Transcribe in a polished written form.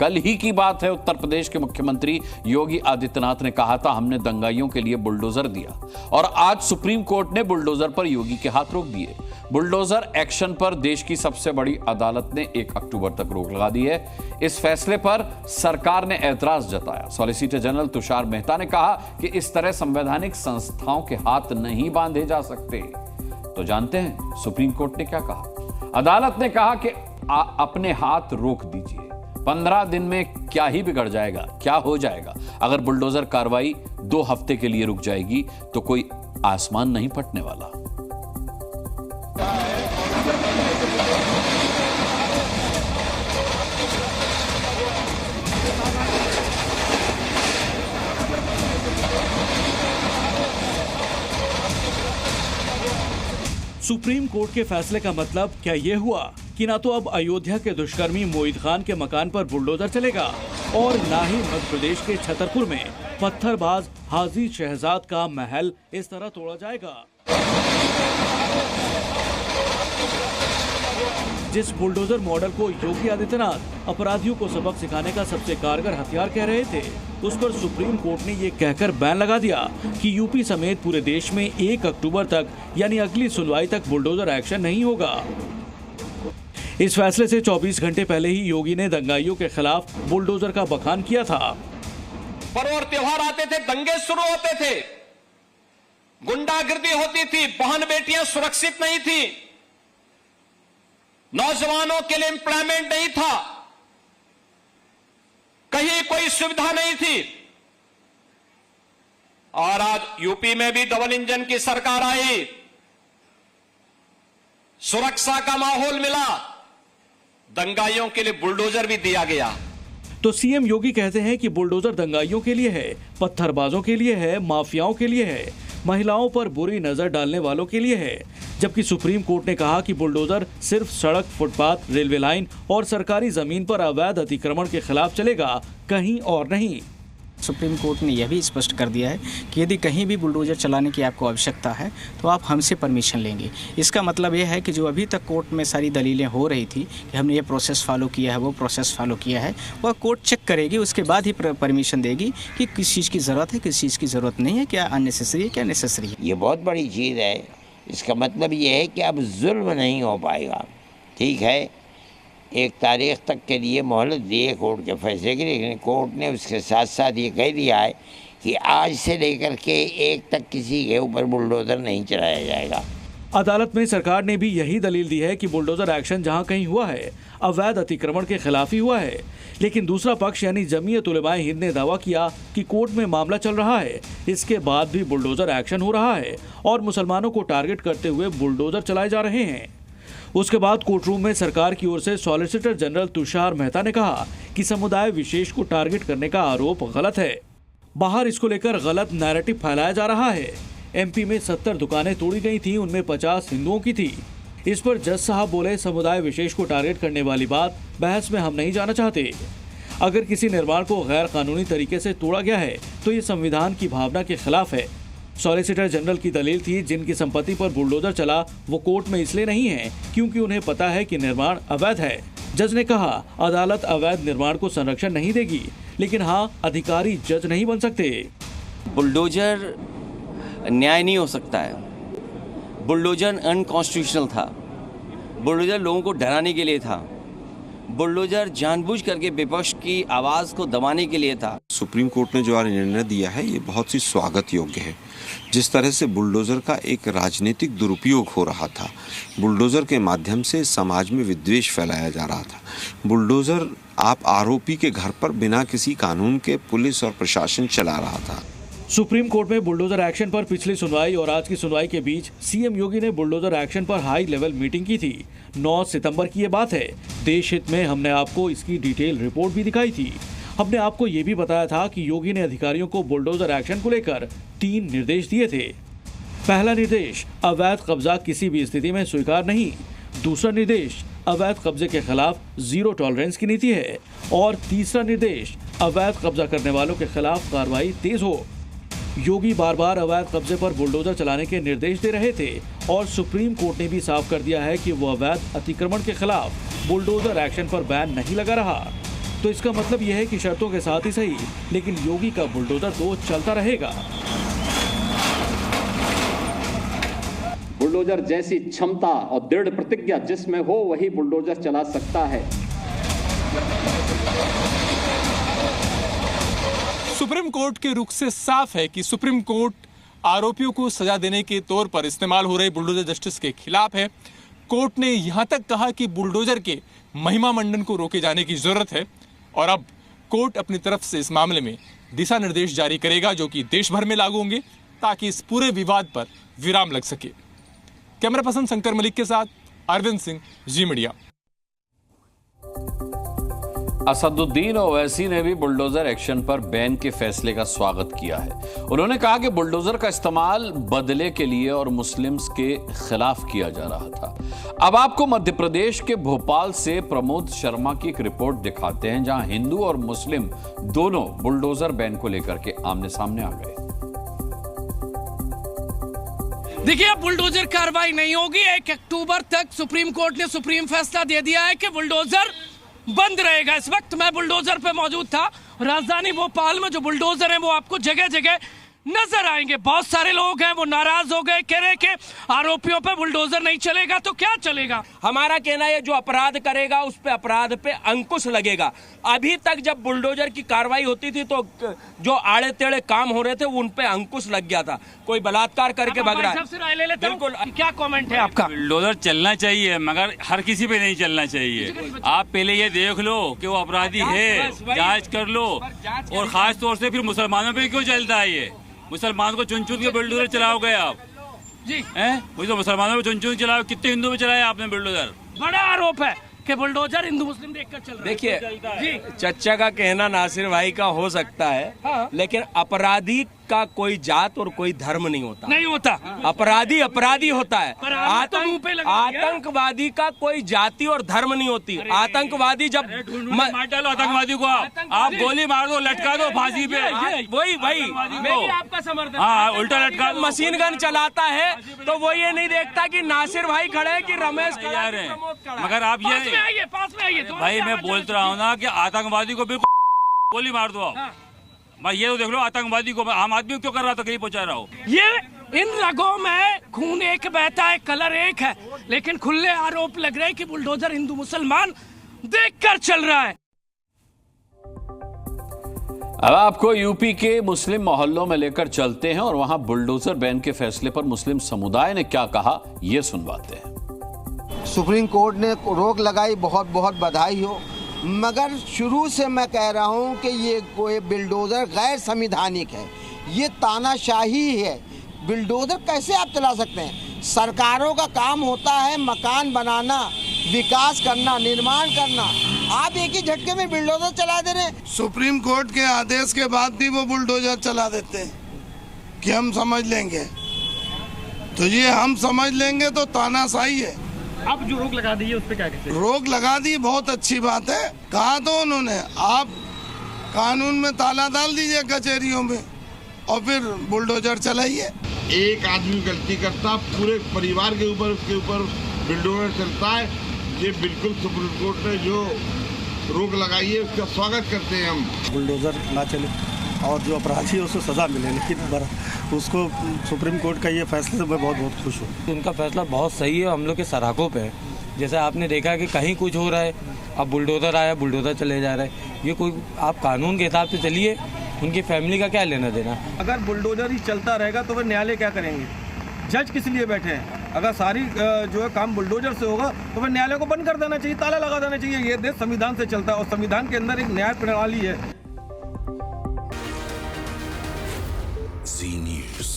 कल ही की बात है, उत्तर प्रदेश के मुख्यमंत्री योगी आदित्यनाथ ने कहा था हमने दंगाइयों के लिए बुलडोजर दिया, और आज सुप्रीम कोर्ट ने बुलडोजर पर योगी के हाथ रोक दिए। बुलडोजर एक्शन पर देश की सबसे बड़ी अदालत ने 1 अक्टूबर तक रोक लगा दी है। इस फैसले पर सरकार ने ऐतराज जताया। सॉलिसिटर जनरल तुषार मेहता ने कहा कि इस तरह संवैधानिक संस्थाओं के हाथ नहीं बांधे जा सकते। तो जानते हैं सुप्रीम कोर्ट ने क्या कहा। अदालत ने कहा कि अपने हाथ रोक दीजिए। 15 दिन में क्या ही बिगड़ जाएगा, क्या हो जाएगा। अगर बुलडोजर कार्रवाई 2 हफ्ते के लिए रुक जाएगी तो कोई आसमान नहीं फटने वाला। सुप्रीम कोर्ट के फैसले का मतलब क्या ये हुआ कि ना तो अब अयोध्या के दुष्कर्मी मोहित खान के मकान पर बुलडोजर चलेगा और ना ही मध्य प्रदेश के छतरपुर में पत्थरबाज हाजी शहजाद का महल इस तरह तोड़ा जाएगा। जिस बुलडोजर मॉडल को योगी आदित्यनाथ अपराधियों को सबक सिखाने का सबसे कारगर हथियार कह रहे थे, उस पर सुप्रीम कोर्ट ने ये कहकर बैन लगा दिया कि यूपी समेत पूरे देश में 1 अक्टूबर तक यानी अगली सुनवाई तक बुलडोजर एक्शन नहीं होगा। इस फैसले से 24 घंटे पहले ही योगी ने दंगाइयों के खिलाफ बुलडोजर का बखान किया था। पर्व और त्योहार आते थे, दंगे शुरू होते थे, गुंडागिर्दी होती थी, बहन बेटियां सुरक्षित नहीं थी, नौजवानों के लिए एम्प्लॉयमेंट नहीं था, कहीं कोई सुविधा नहीं थी। और आज यूपी में भी डबल इंजन की सरकार आई, सुरक्षा का माहौल मिला, दंगाइयों के लिए बुलडोजर भी दिया गया। तो सीएम योगी कहते हैं कि बुलडोजर दंगाइयों के लिए है, पत्थरबाजों के लिए है, माफियाओं के लिए है, महिलाओं पर बुरी नजर डालने वालों के लिए है। जबकि सुप्रीम कोर्ट ने कहा कि बुलडोजर सिर्फ सड़क, फुटपाथ, रेलवे लाइन और सरकारी जमीन पर अवैध अतिक्रमण के खिलाफ चलेगा, कहीं और नहीं। सुप्रीम कोर्ट ने यह भी स्पष्ट कर दिया है कि यदि कहीं भी बुलडोजर चलाने की आपको आवश्यकता है तो आप हमसे परमिशन लेंगे। इसका मतलब यह है कि जो अभी तक कोर्ट में सारी दलीलें हो रही थी कि हमने ये प्रोसेस फॉलो किया है, वो प्रोसेस फॉलो किया है, वह कोर्ट चेक करेगी, उसके बाद ही परमिशन देगी कि किस चीज़ की ज़रूरत है, किस चीज़ की ज़रूरत नहीं है, क्या अननेसेसरी है, क्या नेसेसरी है। ये बहुत बड़ी चीज़ है। इसका मतलब ये है कि अब जुल्म नहीं हो पाएगा। ठीक है, 1 तारीख तक के लिए मोहलत दी है कोर्ट के फैसले की, लेकिन कोर्ट ने उसके साथ साथ ये कह दिया है कि आज से लेकर के 1 तक किसी के ऊपर बुलडोजर नहीं चलाया जाएगा। अदालत में सरकार ने भी यही दलील दी है कि बुलडोजर एक्शन जहां कहीं हुआ है, अवैध अतिक्रमण के खिलाफ ही हुआ है। लेकिन दूसरा पक्ष यानी जमीयत उलेमाए हिंद ने दावा किया कि कोर्ट में मामला चल रहा है, इसके बाद भी बुलडोजर एक्शन हो रहा है और मुसलमानों को टारगेट करते हुए बुलडोजर चलाए जा रहे हैं। उसके बाद कोर्ट रूम में सरकार की ओर से सॉलिसिटर जनरल तुषार मेहता ने कहा कि समुदाय विशेष को टारगेट करने का आरोप गलत है। बाहर इसको लेकर गलत नैरेटिव फैलाया जा रहा है। एमपी में 70 दुकानें तोड़ी गई थी, उनमें 50 हिंदुओं की थी। इस पर जज साहब बोले, समुदाय विशेष को टारगेट करने वाली बात बहस में हम नहीं जाना चाहते। अगर किसी निर्माण को गैर कानूनी तरीके से तोड़ा गया है तो ये संविधान की भावना के खिलाफ है। सॉलिसिटर जनरल की दलील थी, जिनकी संपत्ति पर बुलडोजर चला वो कोर्ट में इसलिए नहीं है क्योंकि उन्हें पता है कि निर्माण अवैध है। जज ने कहा, अदालत अवैध निर्माण को संरक्षण नहीं देगी, लेकिन हाँ, अधिकारी जज नहीं बन सकते। बुलडोजर न्याय नहीं हो सकता है। बुलडोजर अनकॉन्स्टिट्यूशनल था। बुलडोजर लोगों को डराने के लिए था। बुलडोजर जानबूझ करके विपक्ष की आवाज़ को दबाने के लिए था। सुप्रीम कोर्ट ने जो आज निर्णय दिया है ये बहुत ही स्वागत योग्य है। जिस तरह से बुलडोजर का एक राजनीतिक दुरुपयोग हो रहा था, बुलडोजर के माध्यम से समाज में विद्वेष फैलाया जा रहा था। बुलडोजर आप आरोपी के घर पर बिना किसी कानून के पुलिस और प्रशासन चला रहा था। सुप्रीम कोर्ट में बुलडोजर एक्शन पर पिछली सुनवाई और आज की सुनवाई के बीच सीएम योगी ने बुलडोजर एक्शन पर हाई लेवल मीटिंग की थी। 9 सितंबर की ये बात है। देश हित में हमने आपको इसकी डिटेल रिपोर्ट भी दिखाई थी। हमने आपको ये भी बताया था कि योगी ने अधिकारियों को बुलडोजर एक्शन को लेकर 3 निर्देश दिए थे। पहला निर्देश, अवैध कब्जा किसी भी स्थिति में स्वीकार नहीं। दूसरा निर्देश, अवैध कब्जे के खिलाफ 0 टॉलरेंस की नीति है। और तीसरा निर्देश, अवैध कब्जा करने वालों के खिलाफ कार्रवाई तेज हो। योगी बार बार अवैध कब्जे पर बुलडोजर चलाने के निर्देश दे रहे थे और सुप्रीम कोर्ट ने भी साफ कर दिया है कि वो अवैध अतिक्रमण के खिलाफ बुलडोजर एक्शन पर बैन नहीं लगा रहा। तो इसका मतलब यह है कि शर्तों के साथ ही सही, लेकिन योगी का बुलडोजर तो चलता रहेगा। बुलडोजर जैसी क्षमता और दृढ़ प्रतिज्ञा जिसमें हो वही बुलडोजर चला सकता है। सुप्रीम कोर्ट के रुख से साफ है कि सुप्रीम कोर्ट आरोपियों को सजा देने के तौर पर इस्तेमाल हो रहे बुलडोजर जस्टिस के खिलाफ है। कोर्ट ने यहां तक कहा कि बुलडोजर के महिमा मंडन को रोके जाने की जरूरत है और अब कोर्ट अपनी तरफ से इस मामले में दिशा निर्देश जारी करेगा जो कि देश भर में लागू होंगे ताकि इस पूरे विवाद पर विराम लग सके। कैमरा पर्सन शंकर मलिक के साथ अरविंद सिंह, जी मीडिया। असदुद्दीन ओवैसी ने भी बुलडोजर एक्शन पर बैन के फैसले का स्वागत किया है। उन्होंने कहा कि बुलडोजर का इस्तेमाल बदले के लिए और मुस्लिम्स के खिलाफ किया जा रहा था। अब आपको मध्य प्रदेश के भोपाल से प्रमोद शर्मा की एक रिपोर्ट दिखाते हैं जहां हिंदू और मुस्लिम दोनों बुलडोजर बैन को लेकर के आमने सामने आ गए। देखिए, अब बुलडोजर कार्रवाई नहीं होगी। 1 अक्टूबर तक सुप्रीम कोर्ट ने सुप्रीम फैसला दे दिया है कि बुलडोजर बंद रहेगा। इस वक्त मैं बुलडोजर पे मौजूद था। राजधानी भोपाल में जो बुलडोजर हैं वो आपको जगह जगह नजर आएंगे। बहुत सारे लोग हैं वो नाराज हो गए, कह रहे कि आरोपियों पे बुलडोजर नहीं चलेगा तो क्या चलेगा। हमारा कहना है जो अपराध करेगा उस पे अपराध पे अंकुश लगेगा। अभी तक जब बुलडोजर की कार्रवाई होती थी तो जो आड़े टेढ़े काम हो रहे थे उन पे अंकुश लग गया था। कोई बलात्कार करके भग रहा है। बिल्कुल, क्या कमेंट है आपका? बुलडोजर चलना चाहिए मगर हर किसी पे नहीं चलना चाहिए। आप पहले ये देख लो कि वो अपराधी है, जांच कर लो। और खास तौर से फिर मुसलमानों पे क्यों चलता है ये? मुसलमान को चुन चुन के बुलडोजर चलाओगे आप जी? वही तो मुसलमानों को चुन चुन चलाओ। कितने हिंदू में चलाया आपने बुलडोजर? बड़ा आरोप है कि बुलडोजर हिंदू मुस्लिम देखकर चल रहा है। देखिए, चच्चा का कहना नासिर भाई का हो सकता है, हाँ। लेकिन अपराधी का कोई जात और कोई धर्म नहीं होता। अपराधी अपराधी होता है। आतंकवादी का कोई जाति और धर्म नहीं होती। आतंकवादी जब मार डालो आतंकवादी को, आप गोली मार दो, लटका दो फांसी पे। वही मैं भी आपका समर्थन। हाँ, उल्टा लटका दो। मशीन गन चलाता है तो वो ये नहीं देखता कि नासिर भाई खड़े हैं कि रमेश यार है। मगर आप ये पास में आइए भाई, मैं बोल रहा हूँ ना कि आतंकवादी को बिल्कुल गोली मार दो। भाई ये तो देख लो, आतंकवादी को आम आदमी क्यों कर रहा था, कहीं पहुंचा रहा हो। ये इन रगों में खून एक बहता है, कलर एक है, लेकिन खुले आरोप लग रहे हैं कि बुलडोजर हिंदू मुसलमान देखकर चल रहा है। अब आपको यूपी के मुस्लिम मोहल्लों में लेकर चलते हैं और वहां बुलडोजर बैन के फैसले पर मुस्लिम समुदाय ने क्या कहा, ये सुनवाते हैं। सुप्रीम कोर्ट ने रोक लगाई, बहुत बहुत बधाई हो, मगर शुरू से मैं कह रहा हूं कि ये कोई बुलडोजर गैर संवैधानिक है, ये तानाशाही है। बुलडोजर कैसे आप चला सकते हैं? सरकारों का काम होता है मकान बनाना, विकास करना, निर्माण करना। आप एक ही झटके में बुलडोजर चला दे रहे हैं। सुप्रीम कोर्ट के आदेश के बाद भी वो बुलडोजर चला देते हैं कि हम समझ लेंगे, तो ये हम समझ लेंगे तो तानाशाही है। आप जो रोक लगा दी है उस पर क्या कहते हैं? रोक लगा दी, बहुत अच्छी बात है। कहा तो उन्होंने आप कानून में ताला डाल दीजिए कचहरियों में और फिर बुलडोजर चलाइए। एक आदमी गलती करता, पूरे परिवार के ऊपर उसके ऊपर बुलडोजर चलता है। ये बिल्कुल सुप्रीम कोर्ट ने जो रोक लगाई है उसका स्वागत करते हैं हम। बुलडोजर ना चले और जो अपराधी है उसको सजा मिले, लेकिन उसको सुप्रीम कोर्ट का ये फैसले से मैं बहुत बहुत खुश हूँ। उनका फैसला बहुत सही है, हम लोग के सराखों पे है। जैसे आपने देखा कि कहीं कुछ हो रहा है, अब बुलडोजर आया, बुलडोजर चले जा रहा है। ये कोई आप कानून के हिसाब से चलिए, उनकी फैमिली का क्या लेना देना। अगर बुलडोजर ही चलता रहेगा तो फिर न्यायालय क्या करेंगे? जज किस लिए बैठे हैं? अगर सारी जो है काम बुलडोजर से होगा तो फिर न्यायालय को बंद कर देना चाहिए, ताला लगा देना चाहिए। ये देश संविधान से चलता है और संविधान के अंदर एक न्याय प्रणाली है। जी न्यूज़।